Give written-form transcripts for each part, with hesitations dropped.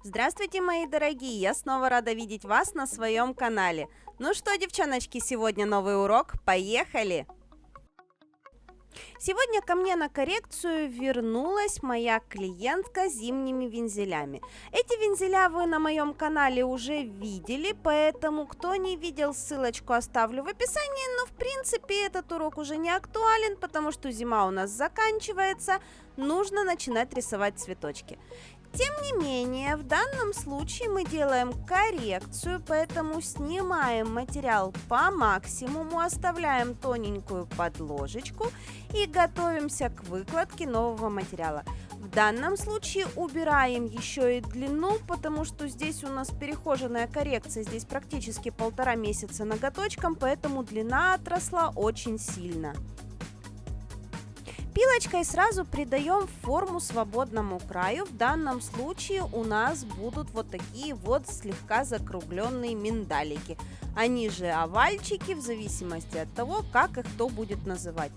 Здравствуйте, мои дорогие! Я снова рада видеть вас на своем канале. Ну что, девчоночки, сегодня новый урок. Поехали! Сегодня ко мне на коррекцию вернулась моя клиентка с зимними вензелями. Эти вензеля вы на моем канале уже видели, поэтому кто не видел, ссылочку оставлю в описании, но в принципе этот урок уже не актуален, потому что зима у нас заканчивается, нужно начинать рисовать цветочки. Тем не менее, в данном случае мы делаем коррекцию, поэтому снимаем материал по максимуму, оставляем тоненькую подложечку и готовимся к выкладке нового материала. В данном случае убираем еще и длину, потому что здесь у нас перехоженная коррекция, здесь практически 1,5 месяца ноготочком, поэтому длина отросла очень сильно. Пилочкой сразу придаем форму свободному краю. В данном случае у нас будут вот такие вот слегка закругленные миндалики. Они же овальчики, в зависимости от того, как их кто будет называть.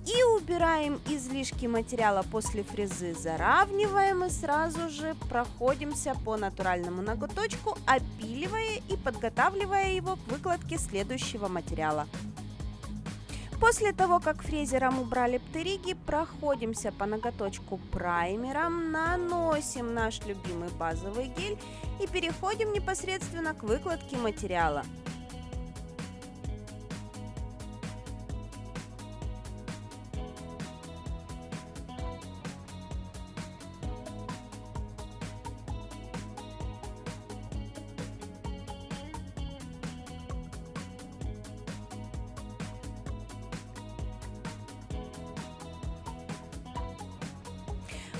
И убираем излишки материала после фрезы, заравниваем и сразу же проходимся по натуральному ноготочку, опиливая и подготавливая его к выкладке следующего материала. После того, как фрезером убрали птериги, проходимся по ноготочку праймером, наносим наш любимый базовый гель и переходим непосредственно к выкладке материала.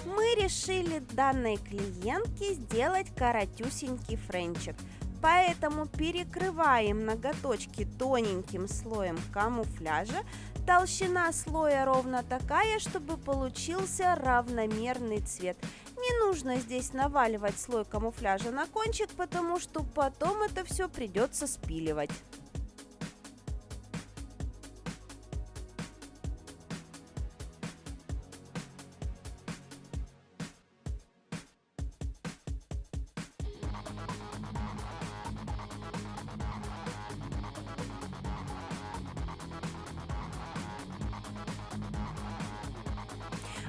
Мы решили данной клиентке сделать коротюсенький френчик, поэтому перекрываем ноготочки тоненьким слоем камуфляжа. Толщина слоя ровно такая, чтобы получился равномерный цвет. Не нужно здесь наваливать слой камуфляжа на кончик, потому что потом это все придется спиливать.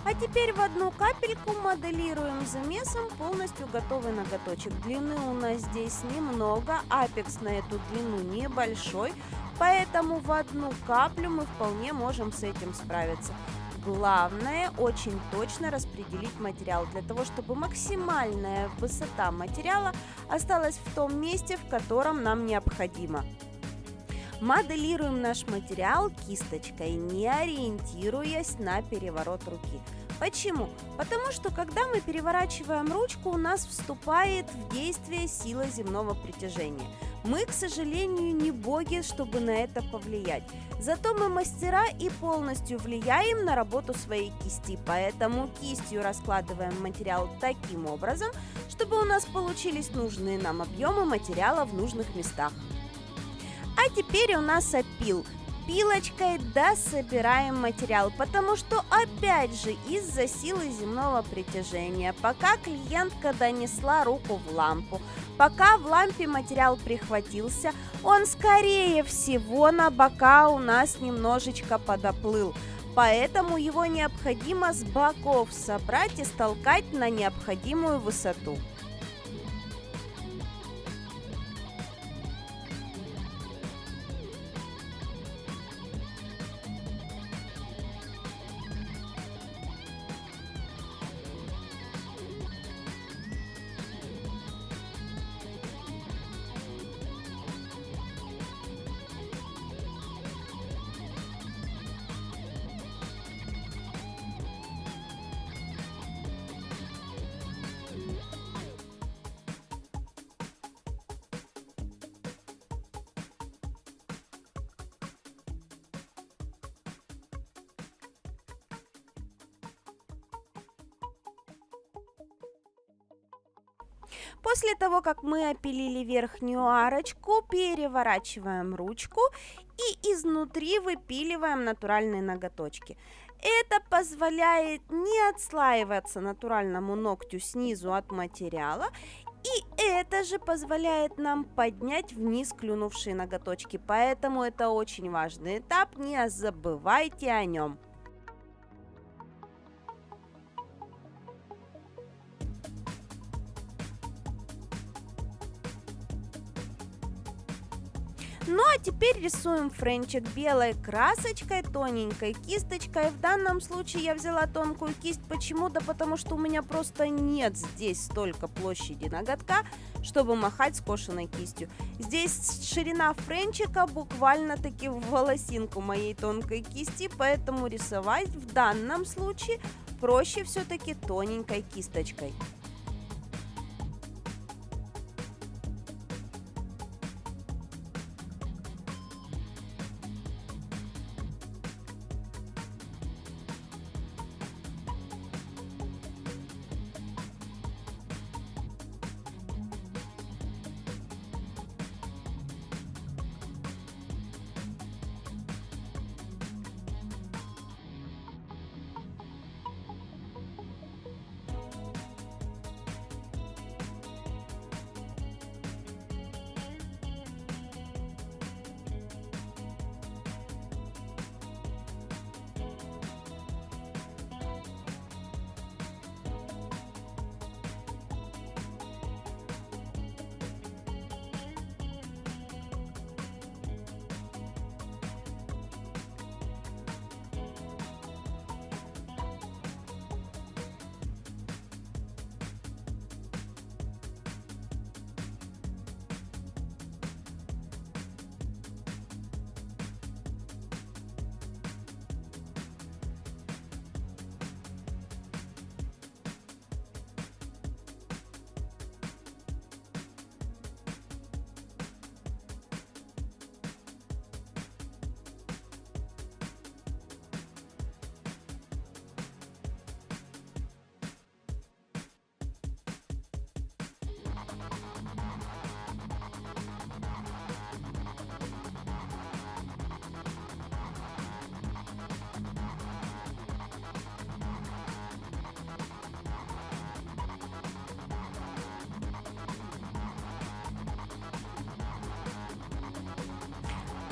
А теперь в одну капельку моделируем замесом полностью готовый ноготочек. Длины у нас здесь немного, апекс на эту длину небольшой, поэтому в одну каплю мы вполне можем с этим справиться. Главное очень точно распределить материал, для того, чтобы максимальная высота материала осталась в том месте, в котором нам необходимо. Моделируем наш материал кисточкой, не ориентируясь на переворот руки. Почему? Потому что когда мы переворачиваем ручку, у нас вступает в действие сила земного притяжения. Мы, к сожалению, не боги, чтобы на это повлиять. Зато мы мастера и полностью влияем на работу своей кисти. Поэтому кистью раскладываем материал таким образом, чтобы у нас получились нужные нам объемы материала в нужных местах. А теперь у нас опил. Пилочкой дособираем материал, потому что опять же из-за силы земного притяжения, пока клиентка донесла руку в лампу, пока в лампе материал прихватился, он скорее всего на бока у нас немножечко подоплыл. Поэтому его необходимо с боков собрать и столкать на необходимую высоту. После того, как мы опилили верхнюю арочку, переворачиваем ручку и изнутри выпиливаем натуральные ноготочки. Это позволяет не отслаиваться натуральному ногтю снизу от материала Это же позволяет нам поднять вниз клюнувшие ноготочки, поэтому это очень важный этап, не забывайте о нем. Ну а теперь рисуем френчик белой красочкой, тоненькой кисточкой. В данном случае я взяла тонкую кисть. Почему? Да потому что у меня просто нет здесь столько площади ноготка, чтобы махать скошенной кистью. Здесь ширина френчика буквально-таки в волосинку моей тонкой кисти, поэтому рисовать в данном случае проще все-таки тоненькой кисточкой.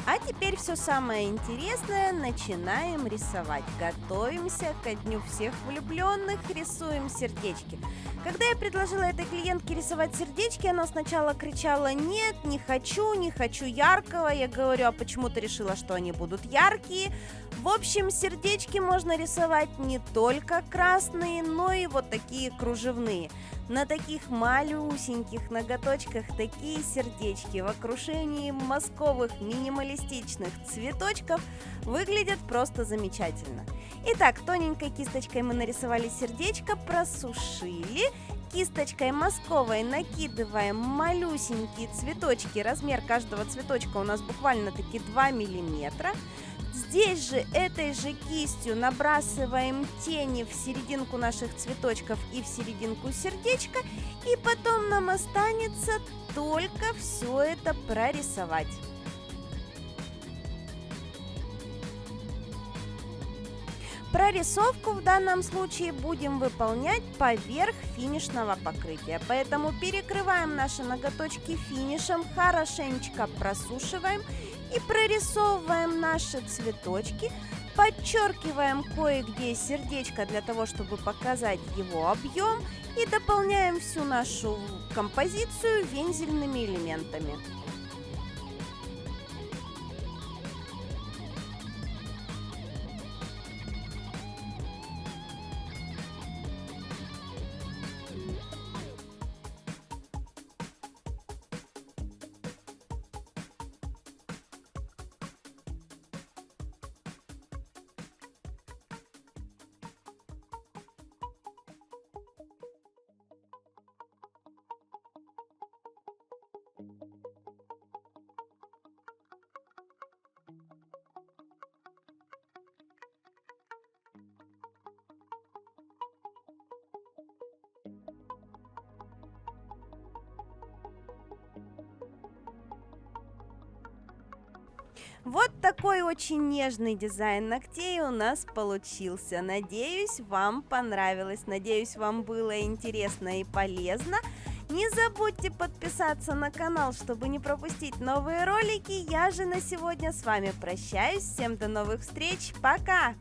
А теперь все самое интересное начинаем рисовать. Готовимся ко дню всех влюбленных, рисуем сердечки. Когда я предложила этой клиентке рисовать сердечки, она сначала кричала: нет, не хочу, не хочу яркого. Я говорю: а почему ты решила, что они будут яркие? В общем, сердечки можно рисовать не только красные, но и вот такие кружевные. На таких малюсеньких ноготочках такие сердечки в окружении мазковых минималистичных цветочков выглядят просто замечательно. Итак, тоненькой кисточкой мы нарисовали сердечко, просушили. Кисточкой мазковой накидываем малюсенькие цветочки. Размер каждого цветочка у нас буквально-таки 2 миллиметра. Здесь же этой же кистью набрасываем тени в серединку наших цветочков и в серединку сердечка. И потом нам останется только все это прорисовать. Прорисовку в данном случае будем выполнять поверх финишного покрытия. Поэтому перекрываем наши ноготочки финишем, хорошенечко просушиваем и прорисовываем наши цветочки. Подчеркиваем кое-где сердечко для того, чтобы показать его объем. И дополняем всю нашу композицию вензельными элементами. Вот такой очень нежный дизайн ногтей у нас получился. Надеюсь, вам понравилось. Надеюсь, вам было интересно и полезно. Не забудьте подписаться на канал, чтобы не пропустить новые ролики. Я же на сегодня с вами прощаюсь. Всем до новых встреч. Пока!